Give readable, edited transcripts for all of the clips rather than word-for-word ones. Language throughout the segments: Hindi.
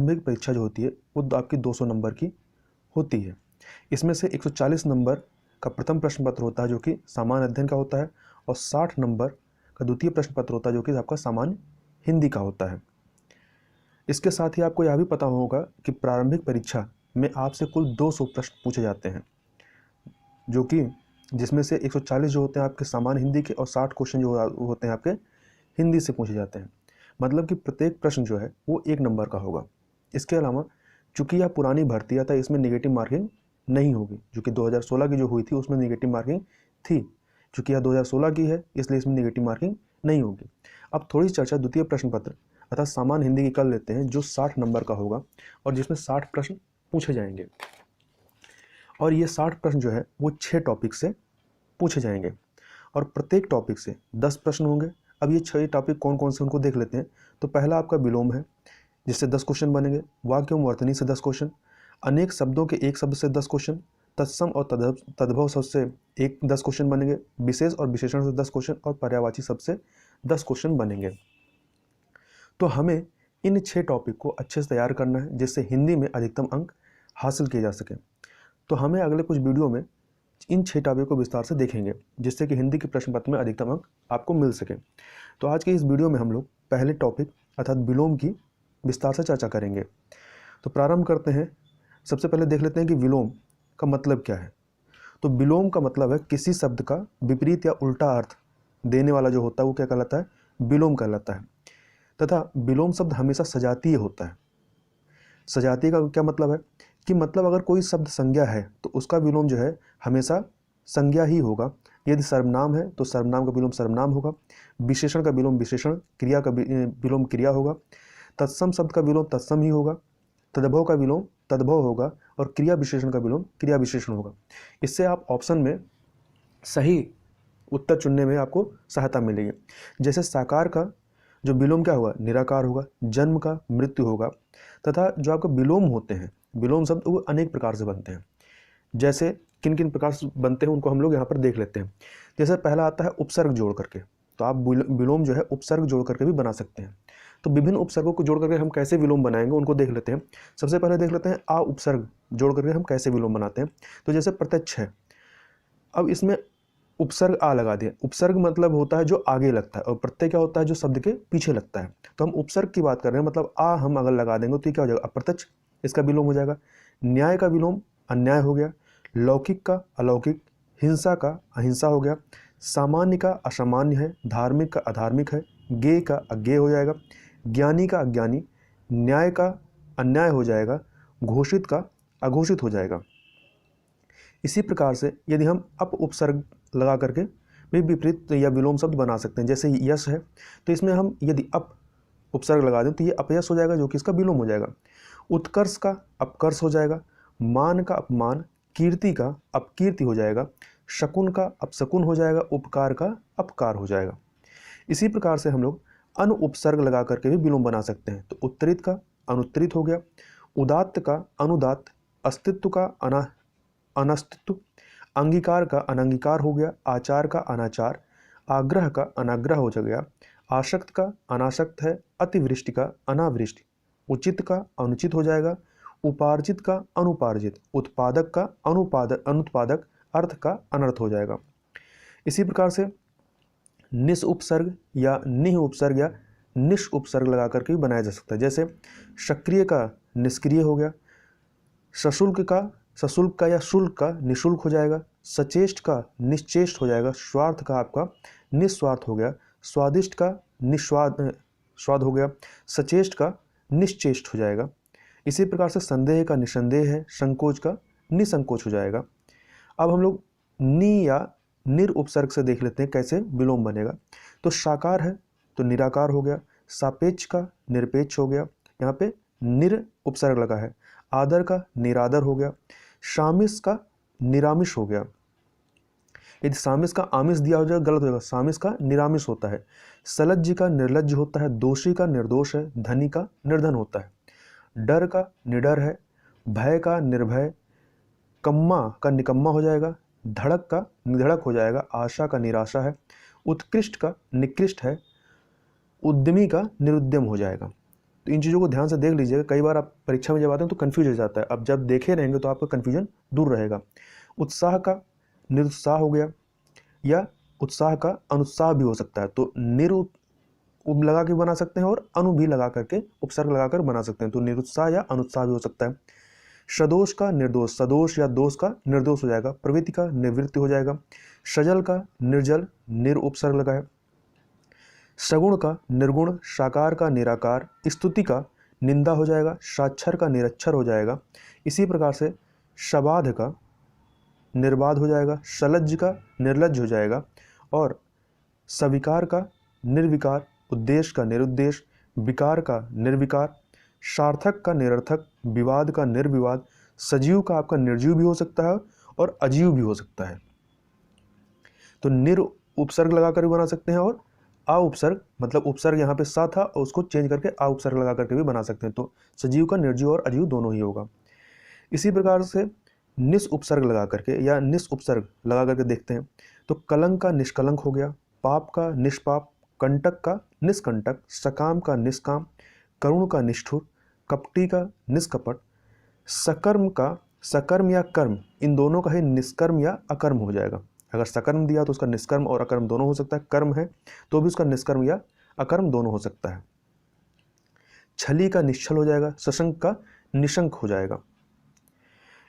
प्रारंभिक परीक्षा जो होती है वो आपकी 200 नंबर की होती है। इसमें से 140 नंबर का प्रथम प्रश्न पत्र होता है जो कि सामान्य अध्ययन का होता है, और 60 नंबर का द्वितीय प्रश्न पत्र होता है जो कि आपका सामान्य हिंदी का होता है। इसके साथ ही आपको यह भी पता होगा कि प्रारंभिक परीक्षा में आपसे कुल 200 प्रश्न पूछे जाते हैं, जो कि जिसमें से 140 जो होते हैं आपके सामान्य हिंदी के, और 60 क्वेश्चन जो होते हैं आपके हिंदी से पूछे जाते हैं। मतलब कि प्रत्येक प्रश्न जो है वो 1 नंबर का होगा। इसके अलावा चूंकि यह पुरानी भर्ती है, तो इसमें नेगेटिव मार्किंग नहीं होगी, जो कि 2016 की जो हुई थी उसमें नेगेटिव मार्किंग थी। चूंकि यह 2016 की है इसलिए इसमें नेगेटिव मार्किंग नहीं होगी। अब थोड़ी चर्चा द्वितीय प्रश्न पत्र अर्थात सामान्य हिंदी की कर लेते हैं, जो 60 नंबर का होगा और जिसमें 60 प्रश्न पूछे जाएंगे। और ये 60 प्रश्न जो है वो 6 टॉपिक से पूछे जाएंगे, और प्रत्येक टॉपिक से 10 प्रश्न होंगे। अब ये 6 टॉपिक कौन कौन से उनको देख लेते हैं। तो पहला आपका विलोम है, जिससे 10 क्वेश्चन बनेंगे। वाक्य एवं वर्तनी से 10 क्वेश्चन, अनेक शब्दों के एक शब्द से 10 क्वेश्चन, तत्सम और तद्भव शब्द से 10 क्वेश्चन बनेंगे, विशेष और विशेषण से 10 क्वेश्चन, और पर्यायवाची शब्द से 10 क्वेश्चन बनेंगे। तो हमें इन 6 टॉपिक को अच्छे से तैयार करना है, जिससे हिंदी में अधिकतम अंक हासिल किए जा सके। तो हमें अगले कुछ वीडियो में इन 6 टॉपिक को विस्तार से देखेंगे, जिससे कि हिंदी के प्रश्न पत्र में अधिकतम अंक आपको मिल सके। तो आज के इस वीडियो में हम लोग पहले टॉपिक अर्थात विलोम की विस्तार से चर्चा करेंगे। तो प्रारंभ करते हैं। सबसे पहले देख लेते हैं कि विलोम का मतलब क्या है। तो विलोम का मतलब है किसी शब्द का विपरीत या उल्टा अर्थ देने वाला जो होता है वो क्या कहलाता है, विलोम कहलाता है। तथा विलोम शब्द हमेशा सजातीय होता है। सजातीय का क्या मतलब है कि मतलब अगर कोई शब्द संज्ञा है तो उसका विलोम जो है हमेशा संज्ञा ही होगा। यदि सर्वनाम है तो सर्वनाम का विलोम सर्वनाम होगा, विशेषण का विलोम विशेषण, क्रिया का विलोम क्रिया होगा, तत्सम शब्द का विलोम तत्सम ही होगा, तद्भव का विलोम तद्भव होगा, और क्रिया विशेषण का विलोम क्रिया विशेषण होगा। इससे आप ऑप्शन में सही उत्तर चुनने में आपको सहायता मिलेगी। जैसे साकार का जो विलोम क्या होगा, निराकार होगा, जन्म का मृत्यु होगा। तथा जो आपके विलोम होते हैं, विलोम शब्द वो अनेक प्रकार से बनते हैं। जैसे किन किन प्रकार से बनते हैं उनको हम लोग यहाँ पर देख लेते हैं। जैसे पहला आता है उपसर्ग जोड़ करके। तो आप विलोम जो है उपसर्ग जोड़ करके भी बना सकते हैं। तो विभिन्न उपसर्गों को जोड़ करके हम कैसे विलोम बनाएंगे उनको देख लेते हैं। सबसे पहले देख लेते हैं आ उपसर्ग जोड़ करके हम कैसे विलोम बनाते हैं। तो जैसे प्रत्यक्ष है, अब इसमें उपसर्ग आ लगा दिया। उपसर्ग मतलब होता है जो आगे लगता है, और प्रत्यय क्या होता है जो शब्द के पीछे लगता है। तो हम उपसर्ग की बात कर रहे हैं, मतलब आ हम अगर लगा देंगे तो ये क्या हो जाएगा, अप्रत्यक्ष, इसका विलोम हो जाएगा। न्याय का विलोम अन्याय हो गया, लौकिक का अलौकिक, हिंसा का अहिंसा हो गया, सामान्य का असामान्य है, धार्मिक का अधार्मिक है, गेय का अज्ञेय हो जाएगा, ज्ञानी का अज्ञानी, न्याय का अन्याय हो जाएगा, घोषित का अघोषित हो जाएगा। इसी प्रकार से यदि हम अप उपसर्ग लगा करके भी विपरीत या विलोम शब्द बना सकते हैं। जैसे यश है तो इसमें हम यदि अप उपसर्ग लगा दें तो ये अपयश हो जाएगा, जो कि इसका विलोम हो जाएगा। उत्कर्ष का अपकर्ष हो जाएगा, मान का अपमान, कीर्ति का अपकीर्ति हो जाएगा, शकुन का अपशकुन हो जाएगा, उपकार का अपकार हो जाएगा। इसी प्रकार से हम लोग अनु उपसर्ग लगा करके भी विलोम बना सकते हैं। तो उत्तरित का अनुत्तरित हो गया, उदात्त का अनुदात्त, अस्तित्व का अनस्तित्व, अंगीकार का अनंगीकार हो गया, आचार का अनाचार, आग्रह का अनाग्रह हो गया, आसक्त का अनासक्त है, अतिवृष्टि का अनावृष्टि, उचित का अनुचित हो जाएगा, उपार्जित का अनुपार्जित, उत्पादक का अनुत्पादक, अर्थ का अनर्थ हो जाएगा। इसी प्रकार से निस उपसर्ग या निह उपसर्ग या निश उपसर्ग लगा करके भी बनाया जा सकता है। जैसे सक्रिय का निष्क्रिय हो गया, सशुल्क का या शुल्क का निशुल्क हो जाएगा, सचेष्ट का निश्चेष्ट हो जाएगा, स्वार्थ का आपका निस्वार्थ हो गया, स्वादिष्ट का स्वाद हो गया, सचेष्ट का निश्चेष्ट हो जाएगा। इसी प्रकार से संदेह का निसंदेह है, संकोच का निसंकोच हो जाएगा। अब हम लोग नि या निर उपसर्ग से देख लेते हैं कैसे विलोम बनेगा। तो साकार है तो निराकार हो गया, सापेक्ष का निरपेक्ष हो गया, यहाँ पे निर उपसर्ग लगा है, आदर का निरादर हो गया, शामिस का निरामिष हो गया। यदि सामिस का आमिष दिया हो जाएगा गलत होगा, सामिस का निरामिष होता है। सलज्ज का निर्लज्ज होता है, दोषी का निर्दोष है, धनी का निर्धन होता है। डर का निडर है, भय का निर्भय, कम्मा का निकम्मा हो जाएगा, धड़क का निधड़क हो जाएगा, आशा का निराशा है, उत्कृष्ट का निकृष्ट है, उद्यमी का निरुद्यम हो जाएगा। तो इन चीज़ों को ध्यान से देख लीजिएगा, कई बार आप परीक्षा में जब आते हैं तो कन्फ्यूज हो जाता है। अब जब देखे रहेंगे तो आपका कन्फ्यूजन दूर रहेगा। उत्साह का निरुत्साह हो गया, या उत्साह का अनुत्साह भी हो सकता है। तो लगा के बना सकते हैं और अनु भी लगा करके, उपसर्ग लगाकर बना सकते हैं। तो निरुत्साह या अनुत्साह भी हो सकता है। सदोष का निर्दोष, सदोष या दोष का निर्दोष हो जाएगा। प्रवृत्ति का निवृत्ति हो जाएगा। सजल का निर्जल, निर उपसर्ग लगा है। सगुण का निर्गुण, साकार का निराकार, स्तुति का निंदा हो जाएगा। साक्षर का निरक्षर हो जाएगा। इसी प्रकार से शबाध का निर्बाध हो जाएगा। सलज्ज का निर्लज्ज हो जाएगा। और सविकार का निर्विकार, उद्देश्य का निरुद्देश, विकार का निर्विकार, सार्थक का निरर्थक, विवाद का निर्विवाद, सजीव का आपका निर्जीव भी हो सकता है और अजीव भी हो सकता है। तो निर उपसर्ग लगाकर भी बना सकते हैं, और आ उपसर्ग, मतलब उपसर्ग यहाँ पे सा था और उसको चेंज करके आ उपसर्ग लगा करके भी बना सकते हैं। तो सजीव का निर्जीव और अजीव दोनों ही होगा। इसी प्रकार से निस उपसर्ग लगा करके या निस उपसर्ग लगा करके देखते हैं। तो कलंक का निष्कलंक हो गया। पाप का निष्पाप, कंटक का निष्कंटक, सकाम का निष्काम, करुण का निष्ठुर, कपटी का निष्कपट, सकर्म का सकर्म या कर्म, इन दोनों का ही निष्कर्म या अकर्म हो जाएगा। अगर सकर्म दिया तो उसका निष्कर्म और अकर्म दोनों हो सकता है। कर्म है तो भी उसका निष्कर्म या अकर्म दोनों हो सकता है। छली का निश्चल हो जाएगा। सशंक का निशंक हो जाएगा।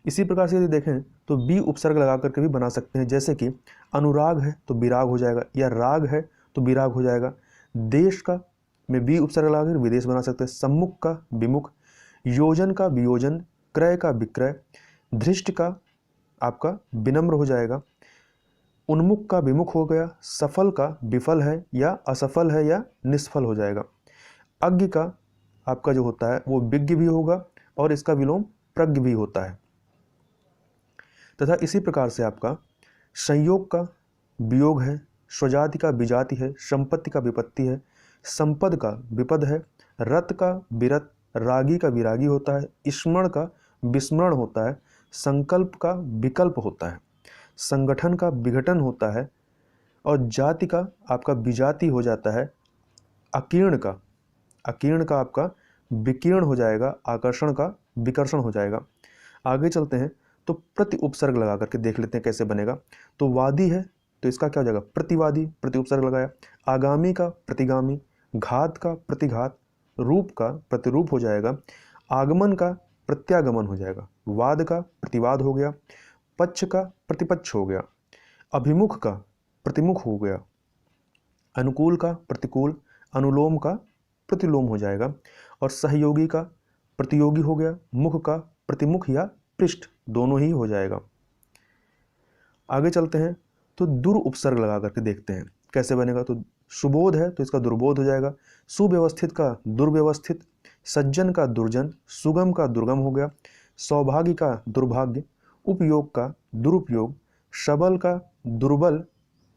इसी प्रकार से यदि देखें तो बी उपसर्ग लगा करके भी बना सकते हैं। जैसे कि अनुराग है तो विराग हो जाएगा, या राग है तो विराग हो जाएगा। देश का में बी उपसर्ग लगा कर विदेश बना सकते हैं। सम्मुख का विमुख, योजन का वियोजन, क्रय का विक्रय, धृष्ट का आपका विनम्र हो जाएगा। उन्मुख का विमुख हो गया। सफल का विफल है या असफल है या निष्फल हो जाएगा। अज्ञ का आपका जो होता है वो विज्ञ भी होगा और इसका विलोम प्रज्ञ भी होता है। तथा इसी प्रकार से आपका संयोग का वियोग है, स्वजाति का विजाति है, संपत्ति का विपत्ति है, संपद का विपद है, रत का विरत, रागी का विरागी होता है, स्मरण का विस्मरण होता है, संकल्प का विकल्प होता है, संगठन का विघटन होता है, और जाति का आपका विजाति हो जाता है। अकीर्ण का आपका विकीर्ण हो जाएगा। आकर्षण का विकर्षण हो जाएगा। आगे चलते हैं तो प्रति उपसर्ग लगा करके देख लेते हैं कैसे बनेगा। तो वादी है तो इसका क्या हो जाएगा, प्रतिवादी, प्रति उपसर्ग लगाया। आगामी का प्रतिगामी, घात का प्रतिघात, रूप का प्रतिरूप हो जाएगा। आगमन का प्रत्यागमन हो जाएगा। वाद का प्रतिवाद हो गया। पक्ष का प्रतिपक्ष हो गया। अभिमुख का प्रतिमुख हो गया। अनुकूल का प्रतिकूल, अनुलोम का प्रतिलोम हो जाएगा। और सहयोगी का प्रतियोगी हो गया। मुख का प्रतिमुख या पृष्ठ दोनों ही हो जाएगा। आगे चलते हैं तो दुर उपसर्ग लगा करके देखते हैं कैसे बनेगा। तो सुबोध है तो इसका दुर्बोध हो जाएगा। सुव्यवस्थित का दुर्व्यवस्थित, सज्जन का दुर्जन, सुगम का दुर्गम हो गया। सौभाग्य का दुर्भाग्य, उपयोग का दुरुपयोग, सबल का दुर्बल,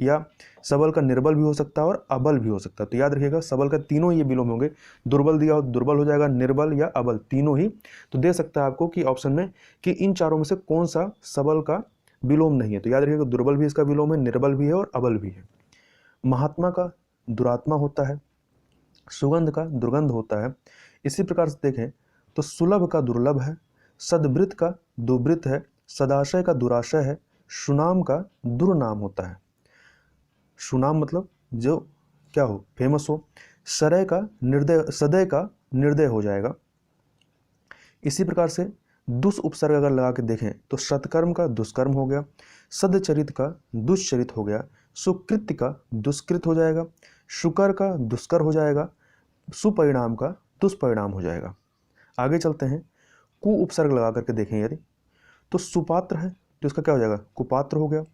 या सबल का निर्बल भी हो सकता है और अबल भी हो सकता है। तो याद रखिएगा सबल का तीनों ये विलोम होंगे। दुर्बल दिया हो दुर्बल हो जाएगा, निर्बल या अबल तीनों ही। तो दे सकता है आपको कि ऑप्शन में कि इन चारों में से कौन सा सबल का विलोम नहीं है। तो याद रखिएगा दुर्बल भी इसका विलोम है, निर्बल भी है और अबल भी है। महात्मा का दुरात्मा होता है। सुगंध का दुर्गंध होता है। इसी प्रकार से देखें तो सुलभ का दुर्लभ है। सद्वृत का दुवृत है। सदाशय का दुराशय है। सुनाम का दुर्नाम होता है। सुनाम मतलब जो क्या हो, फेमस हो। सरय का निर्दय, सदय का निर्दय हो जाएगा। इसी प्रकार से दुष् उपसर्ग अगर लगा के देखें तो सत्कर्म का दुष्कर्म हो गया। सदचरित का दुष्चरित हो गया। सुकृत्य का दुष्कृत हो जाएगा। शुकर का दुष्कर हो जाएगा। सुपरिणाम का दुष्परिणाम हो जाएगा। आगे चलते हैं कु उपसर्ग लगा करके देखें यदि तो सुपात्र है तो इसका क्या हो जाएगा, कुपात्र हो गया।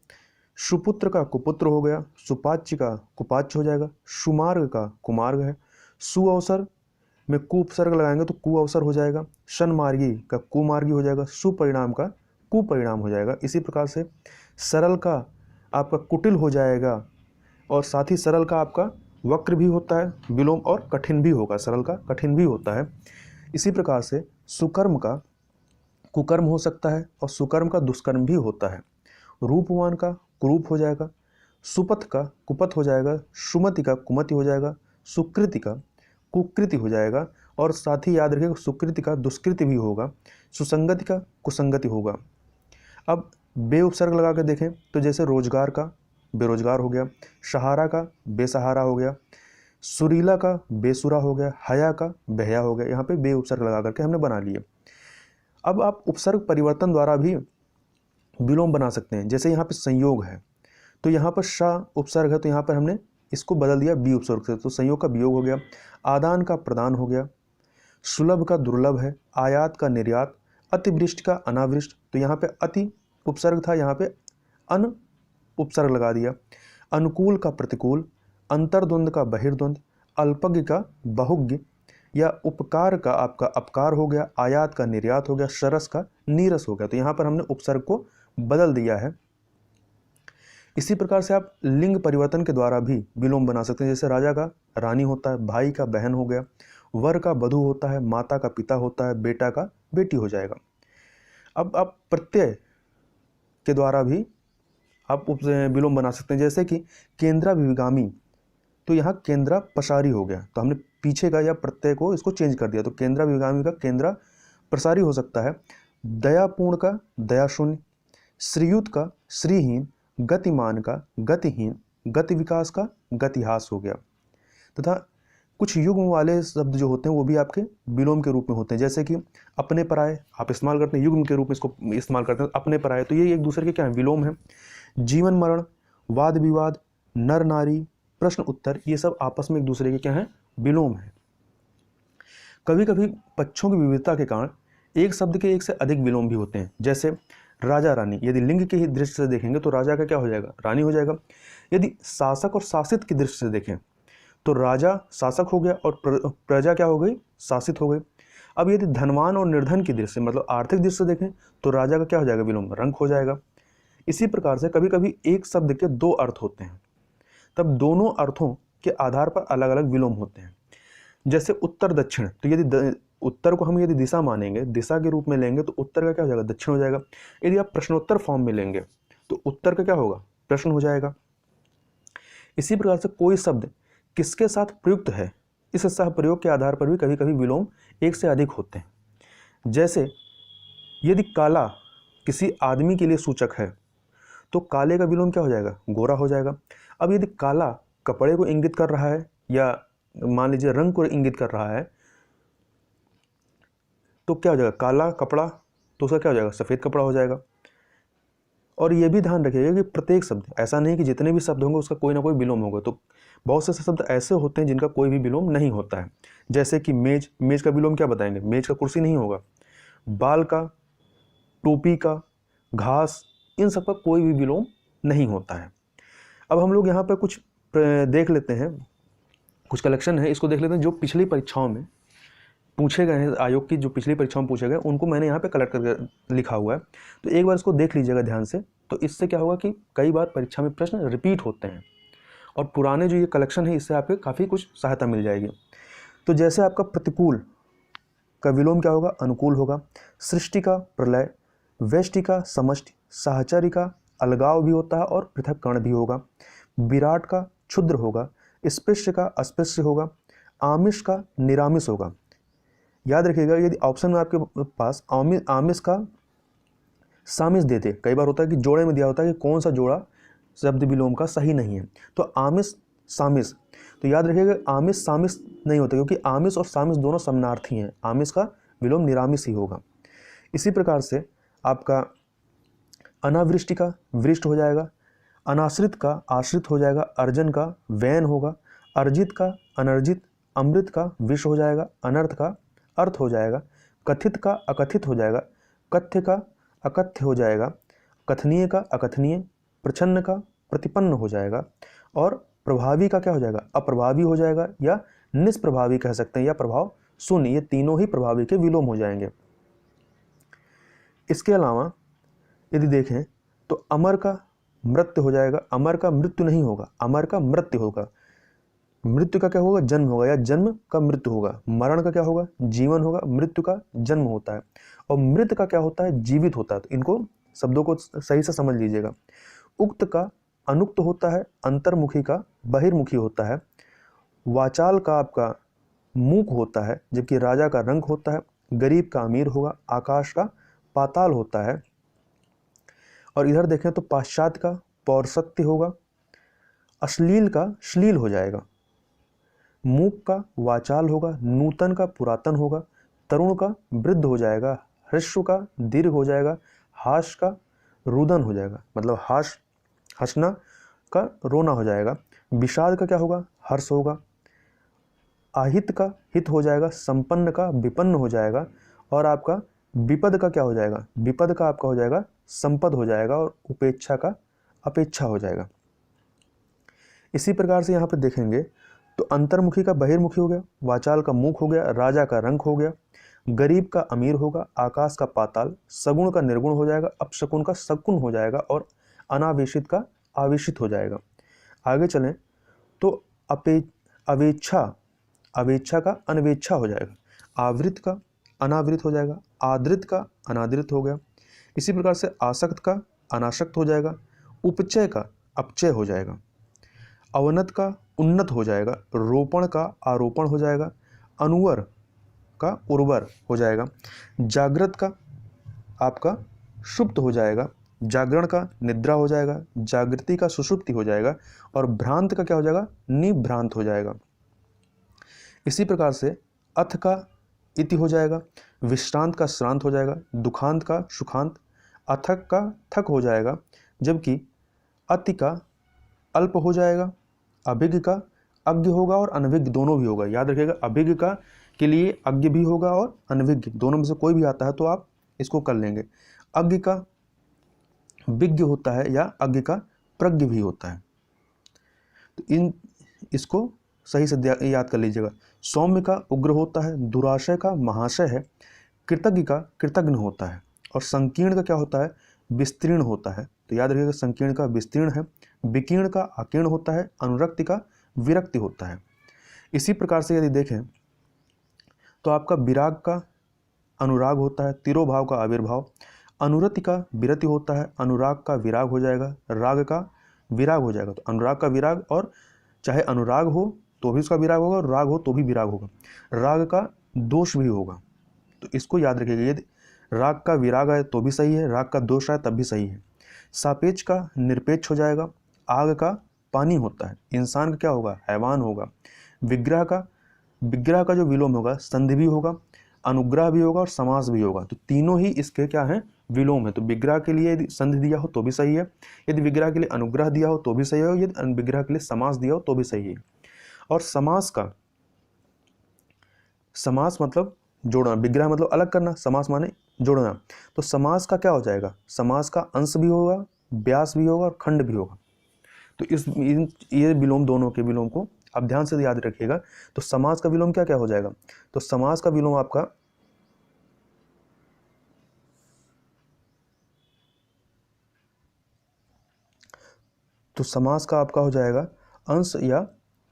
सुपुत्र का कुपुत्र हो गया। सुपाच्य का कुपाच्य हो जाएगा। सुमार्ग का कुमार्ग है। सुअवसर में कु उपसर्ग लगाएंगे तो कुअवसर हो जाएगा। सन्मार्गी का कुमार्गी हो जाएगा। सुपरिणाम का कुपरिणाम हो जाएगा। इसी प्रकार से सरल का आपका कुटिल हो जाएगा, और साथ ही सरल का आपका वक्र भी होता है विलोम, और कठिन भी होगा, सरल का कठिन भी होता है। इसी प्रकार से सुकर्म का कुकर्म हो सकता है और सुकर्म का दुष्कर्म भी होता है। रूपवान का कुरूप हो जाएगा। सुपथ का कुपथ हो जाएगा। सुमति का कुमति हो जाएगा। सुकृति का कुकृति हो जाएगा। और साथ ही याद रखिएगा सुकृति का दुष्कृति भी होगा, सुसंगति का कुसंगति होगा। अब बे उपसर्ग लगा कर देखें तो जैसे रोजगार का बेरोजगार हो गया, सहारा का बेसहारा हो गया, सुरीला का बेसुरा हो गया, हया का बेहया हो गया। यहाँ पे बे उपसर्ग लगा करके हमने बना लिए। अब आप उपसर्ग परिवर्तन द्वारा भी विलोम बना सकते हैं। जैसे यहाँ पे संयोग है तो यहाँ पर श उपसर्ग है तो यहाँ पर हमने इसको बदल दिया बी उपसर्ग से, तो संयोग का वियोग हो गया, आदान का प्रदान हो गया, सुलभ का दुर्लभ है, आयात का निर्यात, अतिवृष्टि का अनावृष्ट, तो यहाँ पे अति उपसर्ग था, यहाँ पे अन उपसर्ग लगा दिया, अनुकूल का प्रतिकूल, अंतर्द्वंद का बहिर्द्वंद, अल्पज्ञ का बहुज्ञ, या उपकार का आपका अपकार हो गया, आयात का निर्यात हो गया, सरस का नीरस हो गया। तो यहाँ पर हमने उपसर्ग को बदल दिया है। इसी प्रकार से आप लिंग परिवर्तन के द्वारा भी विलोम बना सकते हैं। जैसे राजा का रानी होता है, भाई का बहन हो गया, वर का वधू होता है, माता का पिता होता है, बेटा का बेटी हो जाएगा। अब आप प्रत्यय के द्वारा भी आप विलोम बना सकते हैं। जैसे कि केंद्राभिगामी, तो यहाँ केंद्रा पसारी हो गया, तो हमने पीछे का या प्रत्यय को इसको चेंज कर दिया, तो केंद्राभिगामी का केंद्रा प्रसारी हो सकता है। दयापूर्ण का दयाशून्य, श्रीयुत का श्रीहीन, गतिमान का गतिहीन, गति विकास का गतिहास हो गया। तथा कुछ युग्म वाले शब्द जो होते हैं वो भी आपके विलोम के रूप में होते हैं। जैसे कि अपने पराये आप इस्तेमाल करते हैं, युग्म के रूप में इसको इस्तेमाल करते हैं, अपने पराये, तो ये एक दूसरे के क्या है, विलोम है। जीवन मरण, वाद विवाद, नर नारी, प्रश्न उत्तर, ये सब आपस में एक दूसरे के क्या है, विलोम है। कभी कभी पक्षों की विविधता के कारण एक शब्द के एक से अधिक विलोम भी होते हैं। जैसे राजा रानी, यदि लिंग की ही दृष्टि से देखेंगे तो राजा का क्या हो जाएगा, रानी हो जाएगा। यदि शासक और शासित की दृष्टि से देखें तो राजा शासक हो गया और प्रजा क्या हो गई, शासित हो गई। अब यदि धनवान और निर्धन की दृष्टि से मतलब आर्थिक दृष्टि से देखें तो राजा का क्या हो जाएगा, विलोम, रंक हो जाएगा। इसी प्रकार से कभी कभी एक शब्द के दो अर्थ होते हैं, तब दोनों अर्थों के आधार पर अलग अलग विलोम होते हैं। जैसे उत्तर दक्षिण, तो यदि उत्तर को हम यदि दिशा मानेंगे, दिशा के रूप में लेंगे तो उत्तर का क्या हो जाएगा, दक्षिण हो जाएगा। यदि आप प्रश्नोत्तर फॉर्म में लेंगे तो उत्तर का क्या होगा, प्रश्न हो जाएगा। इसी प्रकार से कोई शब्द किसके साथ प्रयुक्त है, इस सह प्रयोग के आधार पर भी कभी कभी विलोम एक से अधिक होते हैं। जैसे यदि काला किसी आदमी के लिए सूचक है तो काले का विलोम क्या हो जाएगा, गोरा हो जाएगा। अब यदि काला कपड़े को इंगित कर रहा है या मान लीजिए रंग को इंगित कर रहा है तो क्या हो जाएगा, काला कपड़ा, तो उसका क्या हो जाएगा, सफ़ेद कपड़ा हो जाएगा। और ये भी ध्यान रखिएगा कि प्रत्येक शब्द, ऐसा नहीं कि जितने भी शब्द होंगे उसका कोई ना कोई विलोम होगा, तो बहुत से शब्द ऐसे होते हैं जिनका कोई भी विलोम नहीं होता है। जैसे कि मेज, मेज का विलोम क्या बताएंगे, मेज का कुर्सी नहीं होगा। बाल का, टोपी का, घास, इन सब का कोई भी विलोम नहीं होता है। अब हम लोग यहाँ पर कुछ देख लेते हैं, कुछ कलेक्शन है, इसको देख लेते हैं जो पिछली परीक्षाओं में पूछे गए हैं, आयोग की जो पिछली परीक्षाओं में पूछे गए उनको मैंने यहाँ पे कलेक्ट करके लिखा हुआ है। तो एक बार इसको देख लीजिएगा ध्यान से, तो इससे क्या होगा कि कई बार परीक्षा में प्रश्न रिपीट होते हैं और पुराने जो ये कलेक्शन है इससे आपके काफ़ी कुछ सहायता मिल जाएगी। तो जैसे आपका प्रतिकूल का विलोम क्या होगा, अनुकूल होगा। सृष्टि का प्रलय, व्यष्टि का समष्टि, साहचर्य का अलगाव भी होता है और पृथक्करण भी होगा। विराट का क्षुद्र होगा, स्पृश्य का अस्पृश्य होगा, आमिष का निरामिष होगा। याद रखिएगा यदि ऑप्शन में आपके पास आमिष का सामिष देते, कई बार होता है कि जोड़े में दिया होता है कि कौन सा जोड़ा शब्द विलोम का सही नहीं है, तो आमिष सामिष, तो याद रखिएगा आमिष सामिष नहीं होता क्योंकि आमिष और सामिष दोनों समानार्थी हैं, आमिष का विलोम निरामिष ही होगा। इसी प्रकार से आपका अनावृष्टि का वृष्ट हो जाएगा, अनाश्रित का आश्रित हो जाएगा, अर्जन का वैन होगा, अर्जित का अनर्जित, अमृत का विष हो जाएगा, अनर्थ का अर्थ हो जाएगा, कथित का अकथित हो जाएगा, कथ्य का अकथ्य हो जाएगा, कथनीय का अकथनीय, प्रच्छन्न का प्रतिपन्न हो जाएगा, और प्रभावी का क्या हो जाएगा, अप्रभावी हो जाएगा, या निष्प्रभावी कह सकते हैं, या प्रभाव शून्य, ये तीनों ही प्रभावी के विलोम हो जाएंगे। इसके अलावा यदि देखें तो अमर का मृत्यु हो जाएगा, अमर का मृत्यु नहीं होगा, अमर का मृत्यु होगा। मृत्यु का क्या होगा, जन्म होगा, या जन्म का मृत्यु होगा। मरण का क्या होगा, जीवन होगा, मृत्यु का जन्म होता है, और मृत का क्या होता है, जीवित होता है। तो इनको शब्दों को सही से समझ लीजिएगा। उक्त का अनुक्त होता है, अंतर्मुखी का बहिर्मुखी होता है। वाचाल का आपका मूक होता है, जबकि राजा का रंक होता है, गरीब का अमीर होगा, आकाश का पाताल होता है। और इधर देखें तो पाश्चात्य का पौरसत्य होगा, अश्लील का श्लील हो जाएगा, मूक का वाचाल होगा, नूतन का पुरातन होगा, तरुण का वृद्ध हो जाएगा, ह्रस्व का दीर्घ हो जाएगा, हाश का रुदन हो जाएगा, मतलब हंसना का रोना हो जाएगा, विषाद का क्या होगा, हर्ष होगा, आहित का हित हो जाएगा, संपन्न का विपन्न हो जाएगा, और आपका विपद का क्या हो जाएगा, विपद का आपका हो जाएगा संपद हो जाएगा, और उपेक्षा का अपेक्षा हो जाएगा। इसी प्रकार से यहाँ पे देखेंगे तो अंतर्मुखी का बहिर्मुखी हो गया, वाचाल का मुख हो गया, राजा का रंक हो गया, गरीब का अमीर होगा, आकाश का पाताल, सगुण का निर्गुण हो जाएगा, अपशकुन का सगुण हो जाएगा, और अनावेशित का आवेशित हो जाएगा। आगे चलें तो अवेच्छा का अनवेच्छा हो जाएगा, आवृत का अनावृत हो जाएगा, आदृत का अनादृत हो गया। इसी प्रकार से आसक्त का अनासक्त हो जाएगा, उपचय का अपचय हो जाएगा, अवनत का उन्नत हो जाएगा, रोपण का आरोपण हो जाएगा, अनुवर का उर्वर हो जाएगा, जागृत का आपका सुप्त हो जाएगा, जागरण का निद्रा हो जाएगा, जागृति का सुषुप्ति हो जाएगा, और भ्रांत का क्या हो जाएगा, निभ्रांत हो जाएगा। इसी प्रकार से अथ का इति हो जाएगा, विश्रांत का श्रांत हो जाएगा, दुखांत का सुखांत, अथक का थक हो जाएगा, जबकि अति का अल्प हो जाएगा, अभिज्ञ का अज्ञ होगा और अनभिज्ञ दोनों भी होगा। याद रखिएगा, अभिज्ञ का के लिए अज्ञ भी होगा और अनभिज्ञ, दोनों में से कोई भी आता है तो आप इसको कर लेंगे। अज्ञ का विज्ञ होता है या अज्ञ का प्रज्ञ भी होता है, तो इसको सही से याद कर लीजिएगा। सौम्य का उग्र होता है, दुराशय का महाशय है, कृतज्ञ का कृतज्ञ होता है, और संकीर्ण का क्या होता है, विस्तीर्ण होता है। तो याद रखिएगा, संकीर्ण का विस्तीर्ण है, विकीर्ण का अकीर्ण होता है, अनुरक्ति का विरक्ति होता है। इसी प्रकार से यदि देखें तो आपका विराग का अनुराग होता है, तिरोभाव का आविर्भाव, अनुरति का विरति होता है, अनुराग का विराग हो जाएगा, राग का विराग हो जाएगा। तो अनुराग का विराग, और चाहे अनुराग हो तो भी उसका विराग होगा और राग हो तो भी विराग होगा, राग का दोष भी होगा। तो इसको याद रखिएगा, यदि राग का विराग है तो भी सही है, राग का दोष है तब भी सही है। सापेक्ष का निरपेक्ष हो जाएगा, आग का पानी होता है, इंसान का क्या होगा, हैवान होगा, विग्रह का जो विलोम होगा संधि भी होगा, अनुग्रह भी होगा और समास भी होगा। तो तीनों ही इसके क्या है, विलोम है। तो विग्रह के लिए यदि संधि दिया हो तो भी सही है, यदि विग्रह के लिए अनुग्रह दिया हो तो भी सही है, यदि विग्रह के लिए समास दिया हो तो भी सही है। और समास मतलब जोड़ना, विग्रह मतलब अलग करना, समास माने जोड़ना। तो समास का क्या हो जाएगा, समास का अंश भी होगा, व्यास भी होगा और खंड भी होगा। तो ये विलोम, दोनों के विलोम को आप ध्यान से याद रखिएगा। तो समास का विलोम क्या क्या हो जाएगा, तो समास का विलोम आपका हो जाएगा अंश या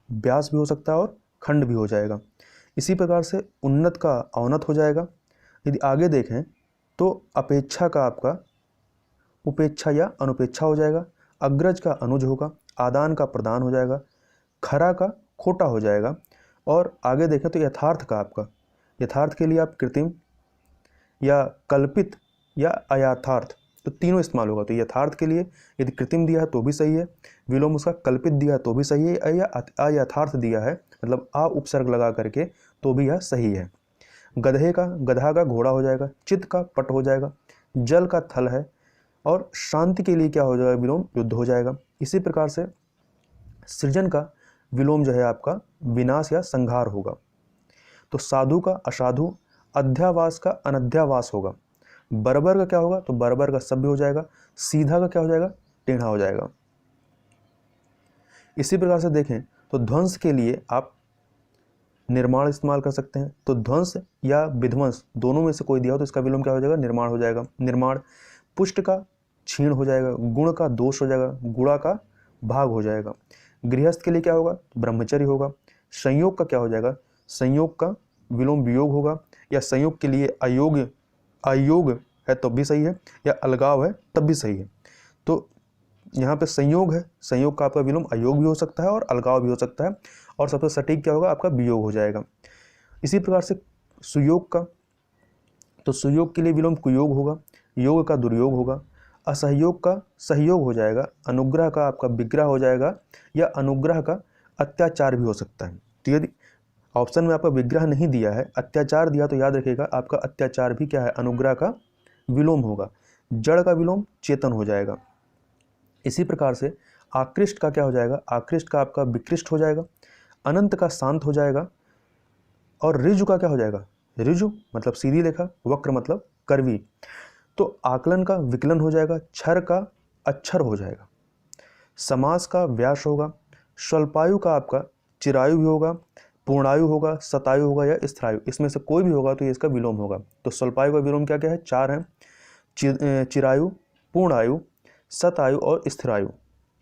व्यास भी हो सकता है और खंड भी हो जाएगा। इसी प्रकार से उन्नत का अवनत हो जाएगा। यदि आगे देखें तो अपेक्षा का आपका उपेक्षा या अनुपेक्षा हो जाएगा, अग्रज का अनुज होगा, आदान का प्रदान हो जाएगा, खरा का खोटा हो जाएगा। और आगे देखें तो यथार्थ का आपका, यथार्थ के लिए आप कृत्रिम या कल्पित या अयथार्थ, तो तीनों इस्तेमाल होगा। तो यथार्थ के लिए यदि कृत्रिम दिया है तो भी सही है, विलोम उसका कल्पित दिया है तो भी सही है, या अयथार्थ दिया है मतलब आ उपसर्ग लगा करके तो भी यह सही है। गधा का घोड़ा हो जाएगा, चित्त का पट हो जाएगा, जल का थल है, और शांति के लिए क्या हो जाएगा, विलोम युद्ध हो जाएगा। इसी प्रकार से सृजन का विलोम जो है आपका विनाश या संहार होगा। तो साधु का असाधु, अध्यावास का अनध्यावास होगा, बर्बर का क्या होगा, तो बर्बर का सभ्य हो जाएगा, सीधा का क्या हो जाएगा, टेढ़ा हो जाएगा। इसी प्रकार से देखें तो ध्वंस के लिए आप निर्माण इस्तेमाल कर सकते हैं। तो ध्वंस या विध्वंस दोनों में से कोई दिया हो तो इसका विलोम क्या हो जाएगा, निर्माण हो जाएगा, निर्माण। पुष्ट का क्षीण हो जाएगा, गुण का दोष हो जाएगा, गुणा का भाग हो जाएगा। गृहस्थ के लिए क्या होगा, ब्रह्मचर्य होगा। संयोग का क्या हो जाएगा, संयोग का विलोम वियोग होगा, या संयोग के लिए अयोग है तब भी सही है, या अलगाव है तब भी सही है। तो यहाँ पे संयोग है, संयोग का आपका विलोम अयोग भी हो सकता है और अलगाव भी हो सकता है, और सबसे सटीक क्या होगा आपका वियोग हो जाएगा। इसी प्रकार से सुयोग का, तो सुयोग के लिए विलोम कुयोग होगा, योग का दुर्योग होगा, असहयोग का सहयोग हो जाएगा, अनुग्रह का आपका विग्रह हो जाएगा, या अनुग्रह का अत्याचार भी हो सकता है। तो यदि ऑप्शन में आपका विग्रह नहीं दिया है, अत्याचार दिया, तो याद रखिएगा आपका अत्याचार भी क्या है, अनुग्रह का विलोम होगा। जड़ का विलोम चेतन हो जाएगा। इसी प्रकार से आकृष्ट का क्या हो जाएगा, आकृष्ट का आपका विकृष्ट हो जाएगा, अनंत का शांत हो जाएगा, और ऋजु का क्या हो जाएगा, ऋजु मतलब सीधी रेखा, वक्र मतलब कर्वी। तो आकलन का विकलन हो जाएगा, क्षर का अक्षर हो जाएगा, समास का व्यास होगा, स्वल्पायु का आपका चिरायु भी होगा, पूर्णायु होगा, शतायु होगा या स्थिरायु, इसमें से कोई भी होगा तो ये इसका विलोम होगा। तो स्वल्पायु का विलोम क्या क्या है, 4 है, चिरायु, पूर्णायु, शतायु और स्थिरायु।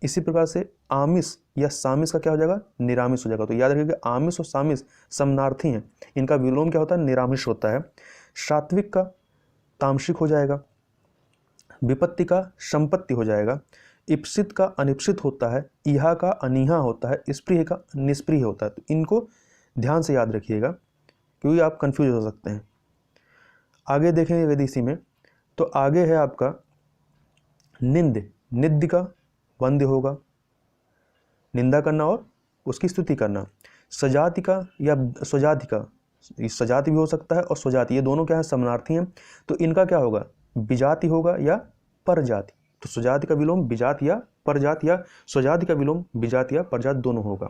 इसी प्रकार से आमिष या सामिस का क्या हो जाएगा, निरामिष हो जाएगा। तो याद रखिएगा आमिष और सामिस समानार्थी हैं, इनका विलोम क्या होता है, निरामिष होता है। सात्विक का तामसिक हो जाएगा, विपत्ति का संपत्ति हो जाएगा, इप्सित का अनिप्सित होता है, इहा का अनिहा होता है, स्प्रिय का निष्प्रिय होता है। तो इनको ध्यान से याद रखिएगा क्योंकि आप कंफ्यूज हो सकते हैं। आगे देखेंगे यदि इसी में, तो आगे है आपका निंद, निद्य का वंद्य होगा, निंदा करना और उसकी स्तुति करना। सजाति का या स्वजाति का, सजाति भी हो सकता है और स्वजाति, ये दोनों क्या है, समानार्थी हैं। तो इनका क्या होगा, विजाति होगा या परजाति। तो स्वजाति का विलोम विजाति या परजाति, या स्वजाति का विलोम विजाति या परजाति दोनों होगा।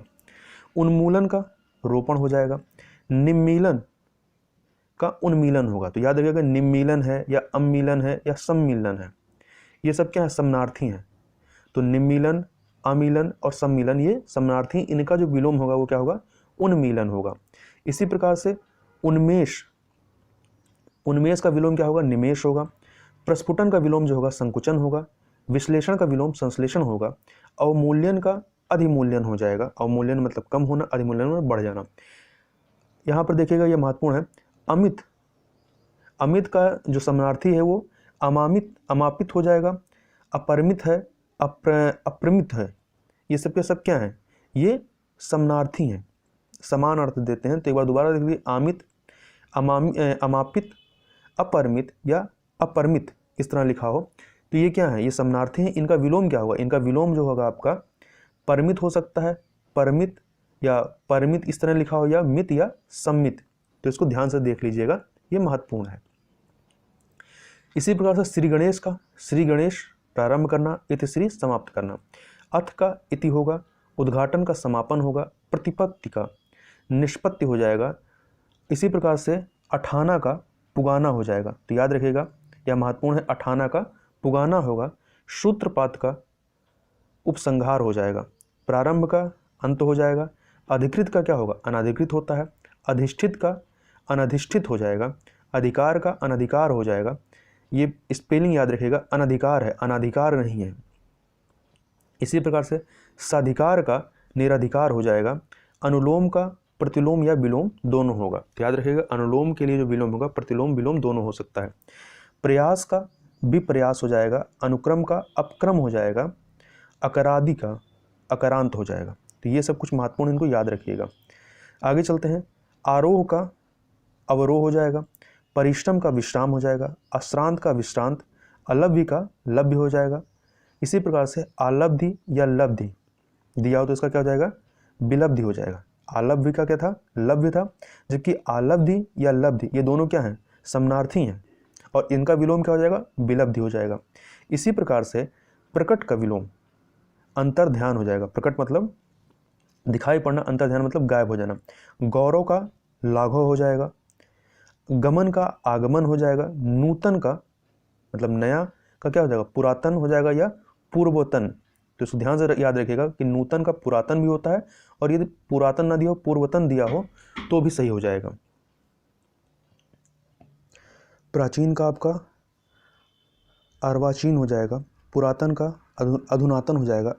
उन्मूलन का रोपण हो जाएगा, निम्मीलन का उन्मीलन होगा। तो याद रखिएगा निम्मीलन है या अम्मीलन है या सम्मीलन है, ये सब क्या है, समानार्थी हैं। तो निम्मीलन, अमीलन और सम्मीलन ये समानार्थी, इनका जो विलोम होगा वो क्या होगा, उन्मीलन होगा। इसी प्रकार से उन्मेष, उन्मेष का विलोम क्या होगा, निमेष होगा। प्रस्फुटन का विलोम जो होगा संकुचन होगा। विश्लेषण का विलोम संश्लेषण होगा। अवमूल्यन का अधिमूल्यन हो जाएगा। अवमूल्यन मतलब कम होना, अधिमूल्यन में बढ़ जाना। यहाँ पर देखिएगा ये महत्वपूर्ण है, अमित, अमित का जो समानार्थी है वो अमामित, अमापित हो जाएगा। अपरिमित है, अप्रमित है, ये सब के सब क्या हैं, ये समानार्थी हैं, समान अर्थ देते हैं। तो एक बार दोबारा देख लीजिए, आमित, अमापित, अपरिमित या अपरिमित, इस तरह लिखा हो तो ये क्या है, ये समानार्थी हैं। इनका विलोम क्या होगा, इनका विलोम जो होगा आपका परिमित हो सकता है, परमित या परिमित इस तरह लिखा हो, या मित या सम्मित। तो इसको ध्यान से देख लीजिएगा, ये महत्वपूर्ण है। इसी प्रकार से श्री गणेश का, श्री गणेश प्रारंभ करना, इति श्री समाप्त करना। अथ का इति होगा, उद्घाटन का समापन होगा, प्रतिपत्ति का निष्पत्ति हो जाएगा। इसी प्रकार से अठाना का पुगाना हो जाएगा। तो याद रखिएगा यह महत्वपूर्ण है, अठाना का पुगाना होगा। सूत्रपात का उपसंहार हो जाएगा। प्रारंभ का अंत हो जाएगा। अधिकृत का क्या होगा, अनाधिकृत होता है। अधिष्ठित का अनधिष्ठित हो जाएगा। अधिकार का अनधिकार हो जाएगा। ये स्पेलिंग याद रखिएगा, अनधिकार है, अनाधिकार नहीं है। इसी प्रकार से साधिकार का निराधिकार हो जाएगा। अनुलोम का प्रतिलोम या विलोम दोनों होगा। तो याद रखिएगा अनुलोम के लिए जो विलोम होगा प्रतिलोम विलोम दोनों हो सकता है। प्रयास का विप्रयास हो जाएगा। अनुक्रम का अपक्रम हो जाएगा। अकरादि का अकरांत हो जाएगा। तो ये सब कुछ महत्वपूर्ण, इनको याद रखिएगा। आगे चलते हैं। आरोह का अवरोह हो जाएगा। परिश्रम का विश्राम हो जाएगा। अश्रांत का विश्रांत। अलभ्य का लभ्य हो जाएगा। इसी प्रकार से आलब्धि या लब्धि दिया हो तो इसका क्या हो जाएगा, विलब्धि हो जाएगा। आलभ्य का क्या था, लभ्य था, जबकि आलब्धि या लब्धि ये दोनों क्या हैं, समानार्थी हैं, और इनका विलोम क्या हो जाएगा, विलब्धि हो जाएगा। इसी प्रकार से प्रकट का विलोम अंतर ध्यान हो जाएगा। प्रकट मतलब दिखाई पड़ना, अंतर ध्यान मतलब गायब हो जाना। गौरव का लाघव हो जाएगा। गमन का आगमन हो जाएगा। नूतन का मतलब नया का क्या हो जाएगा, पुरातन हो जाएगा या पूर्वतन। तो इसको ध्यान से याद रखिएगा कि नूतन का पुरातन भी होता है, और यदि पुरातन ना दिया हो पूर्वतन दिया हो तो भी सही हो जाएगा। प्राचीन का आपका अर्वाचीन हो जाएगा। पुरातन का अधुनातन हो जाएगा।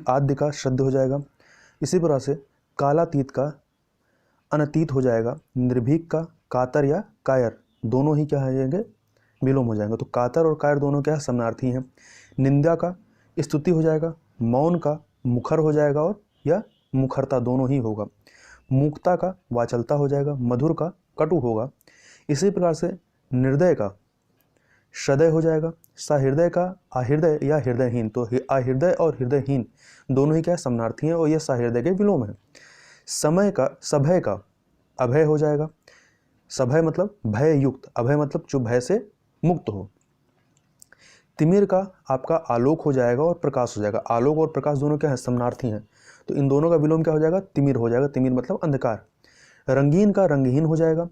आद्य का श्रद्ध हो जाएगा। इसी प्रकार से कालातीत का अनतीत हो जाएगा। निर्भीक का कातर या कायर दोनों ही क्या हो जाएंगे, विलोम हो जाएंगे। तो कातर और कायर दोनों क्या है, समानार्थी हैं। निंदा का स्तुति हो जाएगा। मौन का मुखर हो जाएगा, और या मुखरता दोनों ही होगा। मूकता का वाचलता हो जाएगा। मधुर का कटु होगा। इसी प्रकार से निर्दय का सदय हो जाएगा, सहृदय का अहृदय या हृदयहीन। तो अहृदय और हृदयहीन दोनों ही क्या है, समानार्थी हैं और ये सहृदय के विलोम है। समय का सभय का अभय हो जाएगा, सभय मतलब भय युक्त, अभय मतलब जो भय से मुक्त हो। तिमिर का आपका आलोक हो जाएगा और प्रकाश हो जाएगा। आलोक और प्रकाश दोनों क्या है, समानार्थी हैं, तो इन दोनों का विलोम क्या हो जाएगा, तिमिर हो जाएगा। तिमिर मतलब अंधकार। रंगीन का रंगहीन हो जाएगा,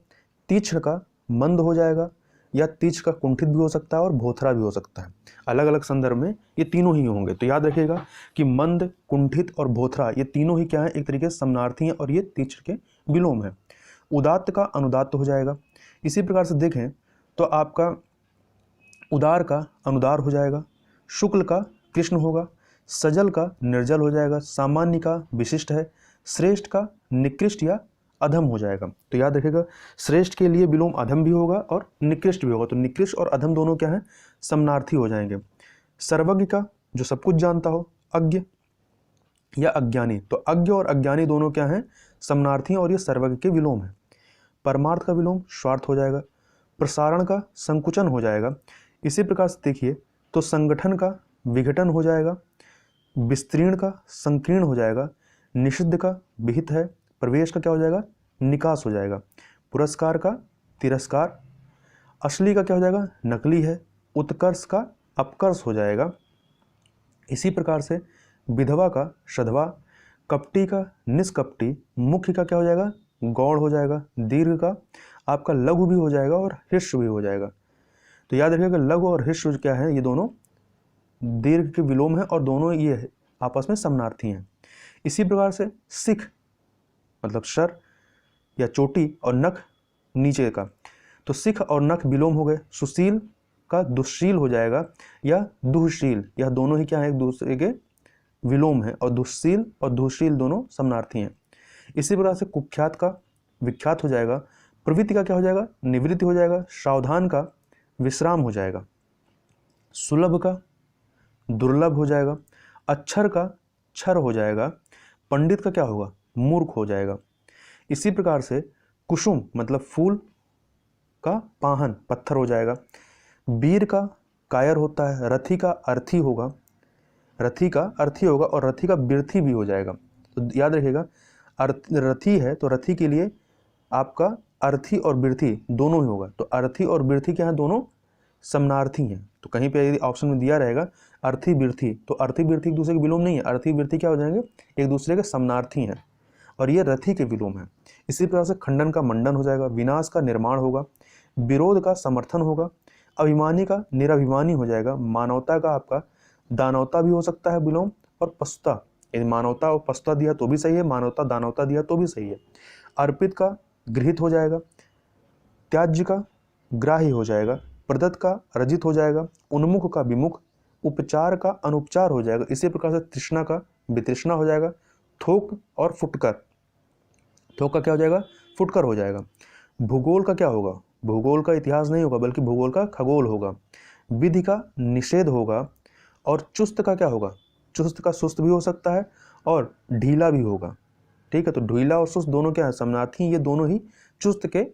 तीक्ष्ण का मंद हो जाएगा, या तीक्ष्ण का कुंठित भी हो सकता है और भोथरा भी हो सकता है। अलग अलग संदर्भ में ये तीनों ही होंगे। तो याद रखिएगा कि मंद, कुंठित और भोथरा ये तीनों ही क्या है, एक तरीके से समानार्थी हैं और ये तीक्ष्ण के विलोम है। उदात्त का अनुदात्त हो जाएगा। इसी प्रकार से देखें तो आपका उदार का अनुदार हो जाएगा, शुक्ल का कृष्ण होगा, सजल का निर्जल हो जाएगा, सामान्य का विशिष्ट है, श्रेष्ठ का निकृष्ट या अधम हो जाएगा। तो याद रखिएगा श्रेष्ठ के लिए विलोम अधम भी होगा और निकृष्ट भी होगा। तो निकृष्ट और अधम दोनों क्या है, समानार्थी हो जाएंगे। सर्वज्ञ का जो सब कुछ जानता हो, अज्ञ या अज्ञानी, तो अज्ञ और अज्ञानी दोनों क्या हैं, समानार्थी और ये सर्वज्ञ के विलोम है। परमार्थ का विलोम स्वार्थ हो जाएगा, प्रसारण का संकुचन हो जाएगा। इसी प्रकार से देखिए तो संगठन का विघटन हो जाएगा, विस्तीर्ण का संकीर्ण हो जाएगा, निषिद्ध का विहित है, प्रवेश का क्या हो जाएगा, निकास हो जाएगा, पुरस्कार का तिरस्कार, असली का क्या हो जाएगा, नकली है, उत्कर्ष का अपकर्ष हो जाएगा। इसी प्रकार से विधवा का सधवा, कपटी का निष्कपटी, मुख्य का क्या हो जाएगा, गौड़ हो जाएगा, दीर्घ का आपका लघु भी हो जाएगा और ह्रस्व भी हो जाएगा। तो याद रखिएगा लघु और ह्रस्व क्या है, ये दोनों दीर्घ के विलोम है और दोनों ये आपस में समानार्थी हैं। इसी प्रकार से सिख मतलब सर या चोटी और नख नीचे का, तो सिख और नख विलोम हो गए। सुशील का दुश्शील हो जाएगा या दुःशील, यह दोनों ही क्या है, एक दूसरे के विलोम है और दुःशील और दुःशील दोनों समानार्थी हैं। इसी प्रकार से कुख्यात का विख्यात हो जाएगा, प्रवृत्ति का क्या हो जाएगा, निवृत्ति हो जाएगा, सावधान का विश्राम हो जाएगा, सुलभ का दुर्लभ हो जाएगा, अक्षर का क्षर हो जाएगा, पंडित का क्या होगा, मूर्ख हो जाएगा। इसी प्रकार से कुसुम मतलब फूल का पाहन पत्थर हो जाएगा, वीर का कायर होता है, रथी का अर्थी होगा, रथी का अर्थी होगा और रथी का बिर्थी भी हो जाएगा। तो याद रखिएगा रथी है तो रथी के लिए आपका अर्थी और बिर्थी दोनों ही होगा। तो अर्थी और बिर्थी क्या है, दोनों समानार्थी हैं। तो कहीं पे यदि ऑप्शन में दिया रहेगा अर्थी बिर्थी, तो अर्थी बिर्थी एक दूसरे के विलोम नहीं है, अर्थी बिर्थी क्या हो जाएंगे, एक दूसरे के समानार्थी हैं और ये रथी के विलोम है। इसी प्रकार से खंडन का मंडन हो जाएगा, विनाश का निर्माण होगा, विरोध का समर्थन होगा, अभिमानी का निराभिमानी हो जाएगा, मानवता का आपका दानवता भी हो सकता है विलोम, और पशुता, यदि मानवता और पशुता दिया तो भी सही है, मानवता दानवता दिया तो भी सही है। अर्पित का गृहित हो जाएगा, त्याज्य का ग्राही हो जाएगा, प्रदत्त का रजित हो जाएगा, उन्मुख का विमुख, उपचार का अनुपचार हो जाएगा। इसी प्रकार से तृष्णा का वितृष्णा हो जाएगा, थोक और फुटकर, थोक का क्या हो जाएगा, फुटकर हो जाएगा। भूगोल का क्या होगा, भूगोल का इतिहास नहीं होगा बल्कि भूगोल का खगोल होगा। विधि का निषेध होगा और चुस्त का क्या होगा, चुस्त का सुस्त भी हो सकता है और ढीला भी होगा। ठीक है, तो ढीला और सुस्त दोनों क्या है, समानार्थी, ये दोनों ही चुस्त के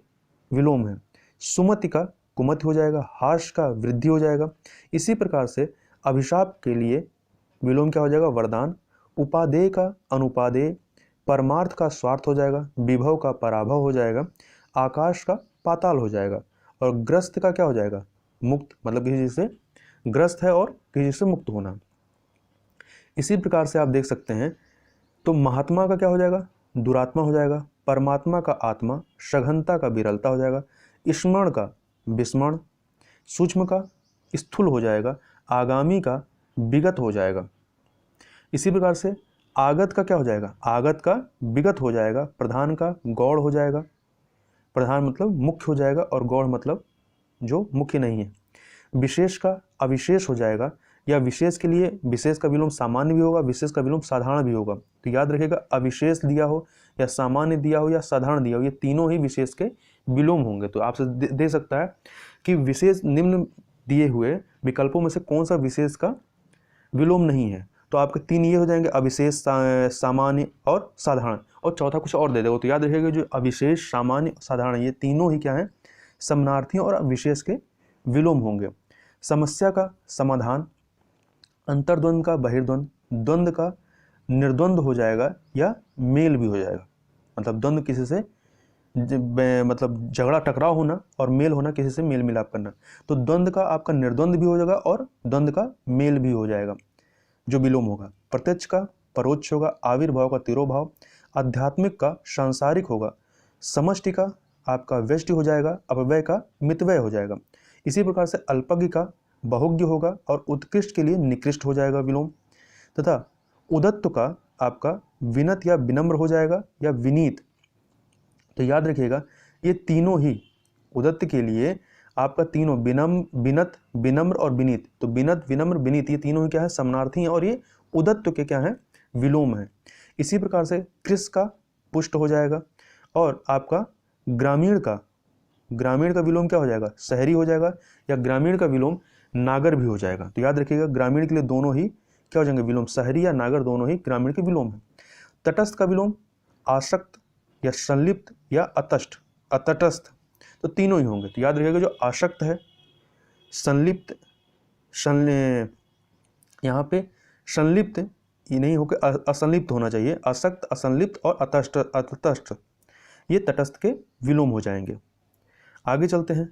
विलोम है। सुमति का कुमति हो जाएगा, हाश का वृद्धि हो जाएगा। इसी प्रकार से अभिशाप के लिए विलोम क्या हो जाएगा, वरदान। उपादेय का अनुपादेय, परमार्थ का स्वार्थ हो जाएगा, विभव का पराभव हो जाएगा, आकाश का पाताल हो जाएगा और ग्रस्त का क्या हो जाएगा, मुक्त, मतलब किसी चीज से ग्रस्त है और किसी से मुक्त होना। इसी प्रकार से आप देख सकते हैं तो महात्मा का क्या हो जाएगा, दुरात्मा हो जाएगा, परमात्मा का आत्मा, सघनता का विरलता हो जाएगा, स्मरण का विस्मरण, सूक्ष्म का स्थूल हो जाएगा, आगामी का विगत हो जाएगा। इसी प्रकार से आगत का क्या हो जाएगा, आगत का विगत हो जाएगा, प्रधान का गौड़ हो जाएगा, प्रधान मतलब मुख्य हो जाएगा और गौड़ मतलब जो मुख्य नहीं है। विशेष का अविशेष हो जाएगा, या विशेष के लिए विशेष का विलोम सामान्य भी होगा, विशेष का विलोम साधारण भी होगा। तो याद रखिएगा अविशेष दिया हो या सामान्य दिया हो या साधारण दिया हो, ये तीनों ही विशेष के विलोम होंगे। तो आपसे दे सकता है कि विशेष निम्न दिए हुए विकल्पों में से कौन सा विशेष का विलोम नहीं है। तो आपके 3 ये हो जाएंगे, अविशेष, सामान्य और साधारण, और चौथा कुछ और दे देगा। तो याद रखिएगा जो अविशेष, सामान्य, साधारण, ये तीनों ही क्या हैं, समनार्थियों और विशेष के विलोम होंगे। समस्या का समाधान, अंतर्द्वंद का बहिर्द्वंद, द्वंद का निर्द्वंद हो जाएगा या मेल भी हो जाएगा। मतलब द्वंद किसी से मतलब झगड़ा टकराव होना, और मेल होना किसी से मेल मिलाप करना। तो द्वंद का आपका निर्द्वंद भी हो जाएगा और द्वंद का मेल भी हो जाएगा जो विलोम होगा। प्रत्यक्ष का परोक्ष होगा, आविर्भाव का तिरोभाव, आध्यात्मिक का सांसारिक होगा, समष्टि का आपका व्यष्टि हो जाएगा, अपव्यय का मितव्यय हो जाएगा। इसी प्रकार से अल्पज्ञ का बहुज्ञ होगा और उत्कृष्ट के लिए निकृष्ट हो जाएगा विलोम। तथा उदत्त का आपका विनत या विनम्र हो जाएगा या विनीत। तो याद रखिएगा ये तीनों ही उदत्त के लिए आपका तीनों विनत, विनम्र और विनीत। तो विनत, विनम्र, विनीत ये तीनों ही क्या है, समानार्थी हैं, और ये उदत्त के क्या है, विलोम है। इसी प्रकार से कृष का पुष्ट हो जाएगा, और आपका ग्रामीण का विलोम क्या हो जाएगा, शहरी हो जाएगा, या ग्रामीण का विलोम नागर भी हो जाएगा। तो याद रखिएगा ग्रामीण के लिए दोनों ही क्या हो जाएंगे विलोम, शहरी या नागर दोनों ही ग्रामीण के विलोम है। तटस्थ का विलोम आसक्त या संलिप्त या अतटस्थ, तो तीनों ही होंगे। तो याद रखिएगा जो आसक्त है, संलिप्त, यहाँ पे संलिप्त ये नहीं होकर असंलिप्त होना चाहिए, आसक्त, असंलिप्त और अतटस्थ ये तटस्थ के विलोम हो जाएंगे। आगे चलते हैं।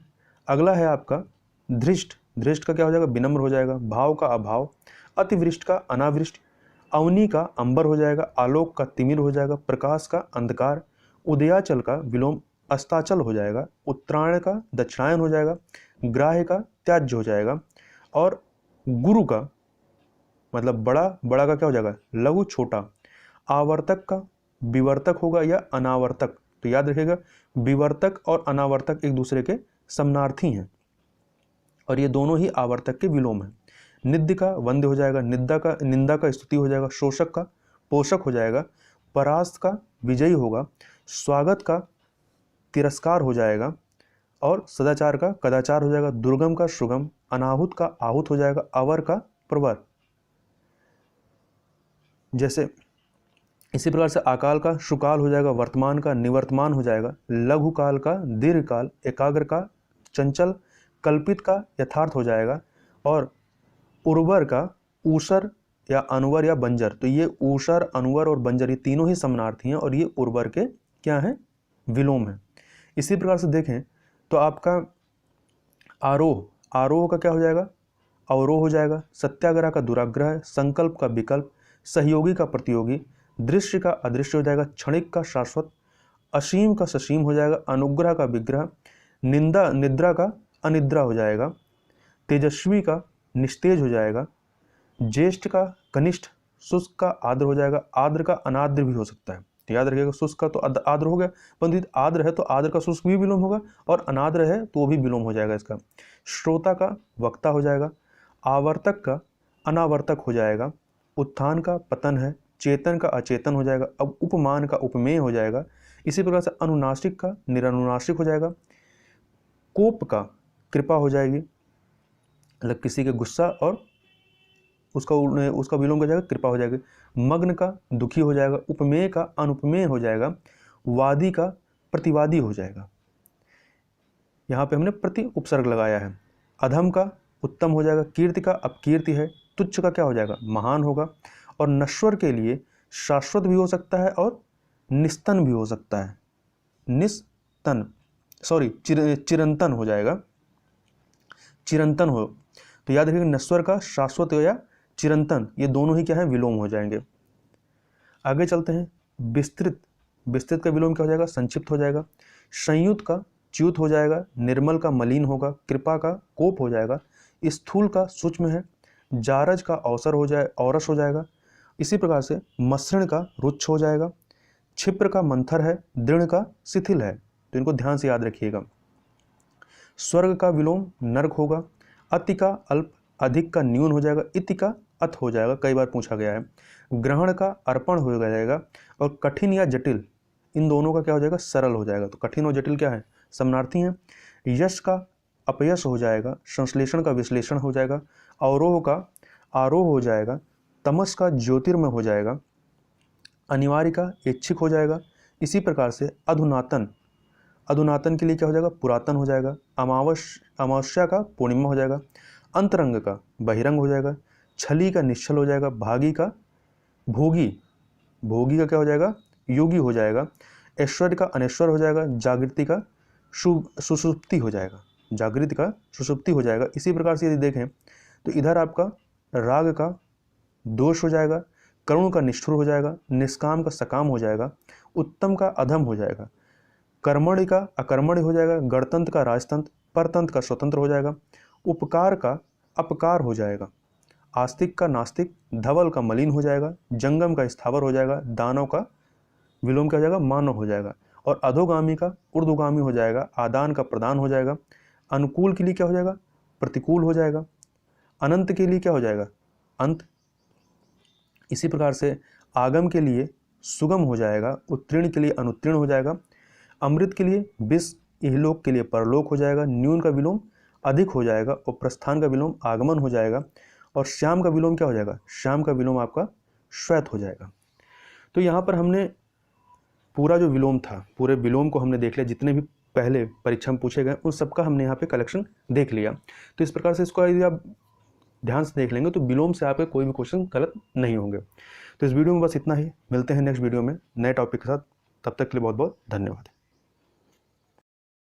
अगला है आपका धृष्ट। धृष्ट का क्या हो जाएगा, विनम्र हो जाएगा, भाव का अभाव, अतिवृष्ट का अनावृष्ट, अवनी का अंबर हो जाएगा, आलोक का तिमिर हो जाएगा, प्रकाश का अंधकार, उदयाचल का विलोम अस्ताचल हो जाएगा, उत्तरायण का दक्षिणायन हो जाएगा, ग्राह्य का त्याज्य हो जाएगा, और गुरु का मतलब बड़ा का क्या हो जाएगा, लघु छोटा, आवर्तक का विवर्तक होगा या अनावर्तक। तो याद रखिएगा विवर्तक और अनावर्तक एक दूसरे के समनार्थी हैं, और ये दोनों ही आवर्तक के विलोम हैं। निद्य का वंद्य हो जाएगा, निंदा का स्तुति हो जाएगा, शोषक का पोषक हो जाएगा, परास्त का विजयी होगा, स्वागत का तिरस्कार हो जाएगा, और सदाचार का कदाचार हो जाएगा, दुर्गम का सुगम, अनाहुत का आहूत हो जाएगा, अवर का प्रवर। जैसे इसी प्रकार से अकाल का सुकाल हो जाएगा, वर्तमान का निवर्तमान हो जाएगा, लघु काल का दीर्घकाल, एकाग्र का चंचल, कल्पित का यथार्थ हो जाएगा, और उर्वर का ऊसर या अनवर या बंजर। तो ये ऊसर, अनवर और बंजर ये तीनों ही समनार्थी हैं, और ये उर्वर के क्या हैं, विलोम है। इसी प्रकार से देखें तो आपका आरोह का क्या हो जाएगा, अवरोह हो जाएगा, सत्याग्रह का दुराग्रह, संकल्प का विकल्प, सहयोगी का प्रतियोगी, दृश्य का अदृश्य हो जाएगा, क्षणिक का शाश्वत, असीम का ससीम हो जाएगा, अनुग्रह का विग्रह, निद्रा का अनिद्रा हो जाएगा, तेजस्वी का निस्तेज हो जाएगा, ज्येष्ठ का कनिष्ठ, शुष्क का आर्द्र हो जाएगा, आर्द्र का अनाद्र भी हो सकता है। तो याद रखिएगा शुष्क का तो आर्द्र हो गया, परंतु यदि आर्द्र है तो आर्द्र का शुष्क भी विलोम होगा, और अनाद्र है तो वो भी विलोम हो जाएगा इसका। श्रोता का वक्ता हो जाएगा, आवर्तक का अनावर्तक हो जाएगा, उत्थान का पतन है, चेतन का अचेतन हो जाएगा, अब उपमान का उपमेय हो जाएगा। इसी प्रकार से अनुनासिक का निरनुनासिक हो जाएगा, कोप का कृपा हो जाएगी, मतलब किसी के गुस्सा और उसका विलोम हो जाएगा, कृपा हो जाएगी। मग्न का दुखी हो जाएगा, उपमेय का अनुपमेय हो जाएगा, वादी का प्रतिवादी हो जाएगा। यहाँ पे हमने प्रति उपसर्ग लगाया है। अधम का उत्तम हो जाएगा, कीर्ति का अपकीर्ति है, तुच्छ का क्या हो जाएगा, महान होगा, और नश्वर के लिए शाश्वत भी हो सकता है और निस्तन भी हो सकता है, चिरंतन हो जाएगा, चिरंतन हो। तो याद रखिएगा नश्वर का शाश्वत या चिरंतन ये दोनों ही क्या है, विलोम हो जाएंगे। आगे चलते हैं। विस्तृत का विलोम क्या हो जाएगा, संक्षिप्त हो जाएगा, संयुक्त का च्युत हो जाएगा, निर्मल का मलिन होगा, कृपा का कोप हो जाएगा, स्थूल का सूक्ष्म है, जारज का अवसर हो जाए औरस हो जाएगा। इसी प्रकार से मसृण का रुच्छ हो जाएगा, क्षिप्र का मंथर है, दृढ़ का शिथिल है। तो इनको ध्यान से याद रखिएगा। स्वर्ग का विलोम नर्क होगा, अति का अल्प, अधिक का न्यून हो जाएगा, इति का अथ हो जाएगा, कई बार पूछा गया है। ग्रहण का अर्पण हो जाएगा, और कठिन या जटिल इन दोनों का क्या हो जाएगा, सरल हो जाएगा। तो कठिन और जटिल क्या है, समनार्थी हैं। यश का अपयश हो जाएगा, संश्लेषण का विश्लेषण हो जाएगा, अवरोह का आरोह हो जाएगा, तमस का ज्योतिर्मय हो जाएगा, अनिवार्य का ऐच्छिक हो जाएगा। इसी प्रकार से अधुनातन, अधुनातन के लिए क्या हो जाएगा, पुरातन हो जाएगा। अमावस्या का पूर्णिमा हो जाएगा। अंतरंग का बहिरंग हो जाएगा। छली का निश्चल हो जाएगा। भागी का भोगी, भोगी का क्या हो जाएगा, योगी हो जाएगा। ऐश्वर्य का अनैश्वर हो जाएगा। जागृति का सुषुप्ति हो जाएगा, जागृति का सुषुप्ति हो जाएगा। इसी प्रकार से यदि देखें तो इधर आपका राग का दोष हो जाएगा, करुण का निष्ठुर हो जाएगा, निष्काम का सकाम हो जाएगा, उत्तम का अधम हो जाएगा, कर्मणि का अकर्मण्य हो जाएगा, गणतंत्र का राजतंत्र, परतंत्र का स्वतंत्र हो जाएगा, उपकार का अपकार हो जाएगा, आस्तिक का नास्तिक, धवल का मलिन हो जाएगा, जंगम का स्थावर हो जाएगा, दानव का विलोम क्या हो जाएगा, मानव हो जाएगा, और अधोगामी का ऊर्ध्वगामी हो जाएगा, आदान का प्रदान हो जाएगा, अनुकूल के लिए क्या हो जाएगा, प्रतिकूल हो जाएगा, अनंत के लिए क्या हो जाएगा, अंत। इसी प्रकार से आगम के लिए सुगम हो जाएगा, उत्तीर्ण के लिए अनुत्तीर्ण हो जाएगा, अमृत के लिए विष, इहलोक के लिए परलोक हो जाएगा, न्यून का विलोम अधिक हो जाएगा, और प्रस्थान का विलोम आगमन हो जाएगा, और श्याम का विलोम क्या हो जाएगा, श्याम का विलोम आपका श्वेत हो जाएगा। तो यहाँ पर हमने पूरा जो विलोम था, पूरे विलोम को हमने देख लिया, जितने भी पहले परीक्षा में पूछे गए उन सबका हमने यहाँ पे कलेक्शन देख लिया। तो इस प्रकार से इसको यदि आप ध्यान से देख लेंगे तो विलोम से आपके कोई भी क्वेश्चन गलत नहीं होंगे। तो इस वीडियो में बस इतना ही, मिलते हैं नेक्स्ट वीडियो में नए टॉपिक के साथ। तब तक के लिए बहुत बहुत धन्यवाद।